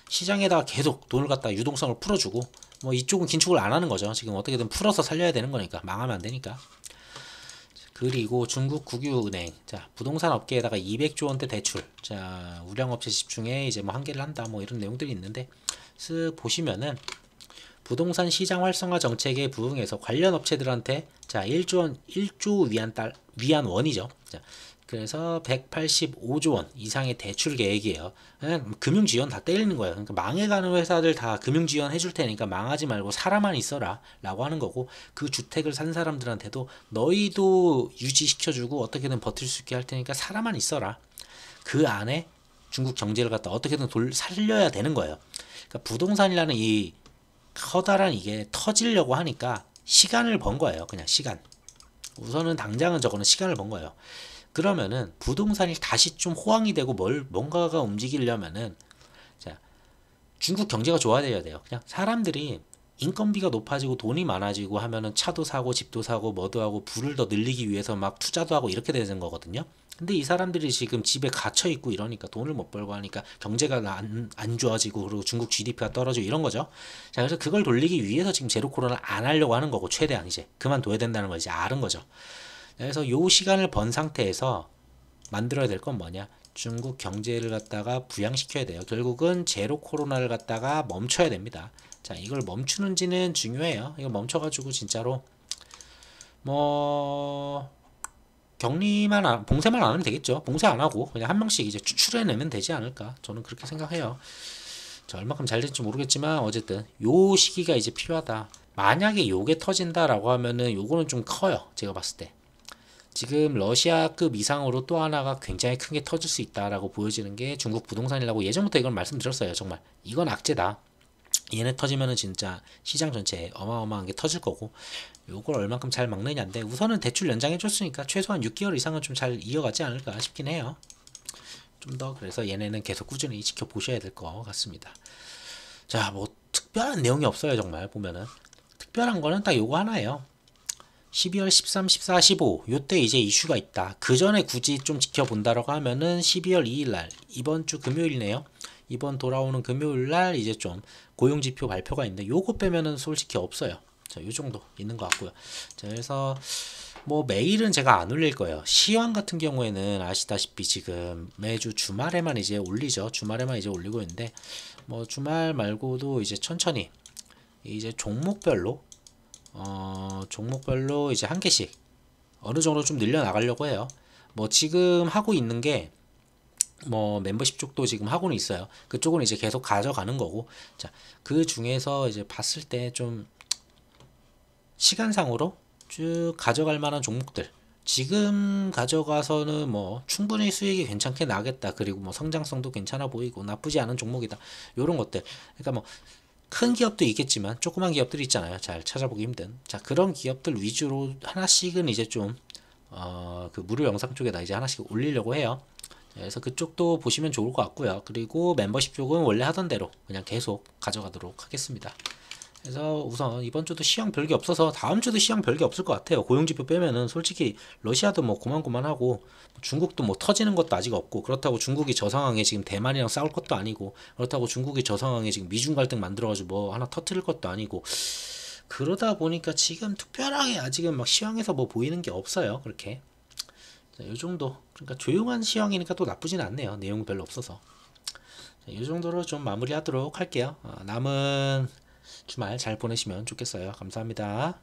시장에다가 계속 돈을 갖다 유동성을 풀어주고, 뭐 이쪽은 긴축을 안 하는 거죠. 지금 어떻게든 풀어서 살려야 되는 거니까, 망하면 안 되니까. 그리고 중국 국유은행, 자, 부동산 업계에다가 200조 원대 대출, 자, 우량업체 집중에 이제 뭐 한계를 한다, 뭐 이런 내용들이 있는데, 쓱 보시면은 부동산 시장 활성화 정책에 부응해서 관련 업체들한테, 자, 1조 위안 원이죠. 자, 그래서 185조 원 이상의 대출 계획이에요. 그냥 금융 지원 다 때리는 거예요. 그러니까 망해가는 회사들 다 금융 지원 해줄 테니까 망하지 말고 살아만 있어라 라고 하는 거고, 그 주택을 산 사람들한테도 너희도 유지시켜주고 어떻게든 버틸 수 있게 할 테니까 살아만 있어라. 그 안에 중국 경제를 갖다 어떻게든 살려야 되는 거예요. 그러니까 부동산이라는 이 커다란 이게 터지려고 하니까 시간을 번 거예요. 그냥 시간. 우선은 당장은 저거는 시간을 번 거예요. 그러면은 부동산이 다시 좀 호황이 되고 뭔가가 움직이려면은, 자, 중국 경제가 좋아져야 돼요. 그냥 사람들이 인건비가 높아지고 돈이 많아지고 하면은 차도 사고 집도 사고 뭐도 하고 부를 더 늘리기 위해서 막 투자도 하고 이렇게 되는 거거든요. 근데 이 사람들이 지금 집에 갇혀 있고 이러니까 돈을 못 벌고 하니까 경제가 안 좋아지고, 그리고 중국 GDP가 떨어지고 이런 거죠. 자, 그래서 그걸 돌리기 위해서 지금 제로 코로나를 안 하려고 하는 거고, 최대한 이제 그만둬야 된다는 걸 이제 아는 거죠. 그래서 요 시간을 번 상태에서 만들어야 될 건 뭐냐? 중국 경제를 갖다가 부양시켜야 돼요. 결국은 제로 코로나를 갖다가 멈춰야 됩니다. 자, 이걸 멈추는지는 중요해요. 이거 멈춰가지고 진짜로 뭐 봉쇄만 안 하면 되겠죠. 봉쇄 안 하고 그냥 한 명씩 이제 추출해내면 되지 않을까? 저는 그렇게 생각해요. 자, 얼마큼 잘 될지 모르겠지만 어쨌든 요 시기가 이제 필요하다. 만약에 요게 터진다라고 하면은 요거는 좀 커요. 제가 봤을 때. 지금 러시아급 이상으로 또 하나가 굉장히 크게 터질 수 있다라고 보여지는 게 중국 부동산이라고 예전부터 이걸 말씀드렸어요. 정말 이건 악재다. 얘네 터지면은 진짜 시장 전체에 어마어마한 게 터질 거고, 요걸 얼만큼 잘 막느냐인데, 우선은 대출 연장해 줬으니까 최소한 6개월 이상은 좀 잘 이어가지 않을까 싶긴 해요. 좀 더. 그래서 얘네는 계속 꾸준히 지켜보셔야 될 것 같습니다. 자, 뭐 특별한 내용이 없어요. 정말 보면은 특별한 거는 딱 요거 하나예요. 12월 13, 14, 15 요때 이제 이슈가 있다. 그 전에 굳이 좀 지켜본다라고 하면은 12월 2일 날, 이번 주 금요일이네요. 이번 돌아오는 금요일 날 이제 좀 고용지표 발표가 있는데, 요거 빼면은 솔직히 없어요. 자, 요 정도 있는 것 같고요. 자, 그래서 뭐 매일은 제가 안 올릴 거예요. 시황 같은 경우에는 아시다시피 지금 매주 주말에만 이제 올리죠. 주말에만 이제 올리고 있는데, 뭐 주말 말고도 이제 천천히 이제 종목별로 이제 한 개씩 어느 정도 좀 늘려 나가려고 해요. 뭐 지금 하고 있는 게 뭐 멤버십 쪽도 지금 하고는 있어요. 그쪽은 이제 계속 가져가는 거고, 자, 그 중에서 이제 봤을 때 좀 시간상으로 쭉 가져갈 만한 종목들, 지금 가져가서는 뭐 충분히 수익이 괜찮게 나겠다, 그리고 뭐 성장성도 괜찮아 보이고 나쁘지 않은 종목이다, 요런 것들. 그러니까 뭐 큰 기업도 있겠지만 조그만 기업들이 있잖아요. 잘 찾아보기 힘든. 자, 그런 기업들 위주로 하나씩은 이제 좀 그 무료 영상 쪽에다 이제 하나씩 올리려고 해요. 그래서 그쪽도 보시면 좋을 것 같고요. 그리고 멤버십 쪽은 원래 하던 대로 그냥 계속 가져가도록 하겠습니다. 그래서 우선 이번 주도 시황 별게 없어서 다음 주도 시황 별게 없을 것 같아요. 고용지표 빼면은 솔직히 러시아도 뭐 고만고만하고, 중국도 뭐 터지는 것도 아직 없고, 그렇다고 중국이 저 상황에 지금 대만이랑 싸울 것도 아니고, 그렇다고 중국이 저 상황에 지금 미중 갈등 만들어가지고 뭐 하나 터트릴 것도 아니고, 그러다 보니까 지금 특별하게 아직은 막 시황에서 뭐 보이는 게 없어요. 그렇게. 자, 요 정도. 그러니까 조용한 시황이니까 또 나쁘진 않네요. 내용 별로 없어서. 자, 이 정도로 좀 마무리하도록 할게요. 남은 주말 잘 보내시면 좋겠어요. 감사합니다.